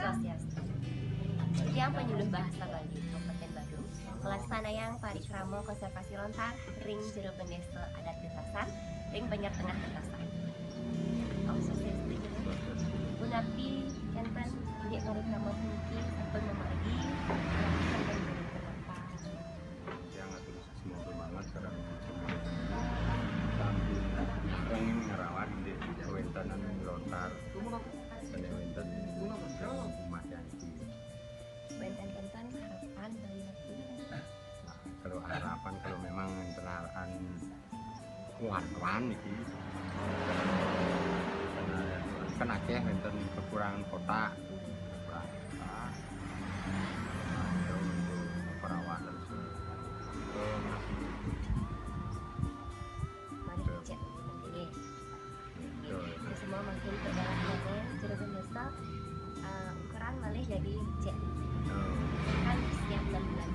Swastiastu. Yang penyuluh bahasa Bali Kabupaten Badung, Pelaksanayang Parikramo Konservasi Lontar, Ring Jero Bendesa Adat Getasan, Ring Banjar Tengah Getasan. Om Swastiastu gitu. Unapi enten indik parikramo puniki sampun memargi lakukan dan berapa. Yang atur semua bermanfaat karena sambil ingin ngerawat di wentanan lontar dan wentan umat yang Wenten-wenten harapan dari aku. kalau harapan kalau memang harapan wartawan iki kan akeh wonten kekurangan kota perawatan Mari cek nanti semua makin terdalam panen Jero Bendesa ukuran malih jadi cek kan setiap 6 bulan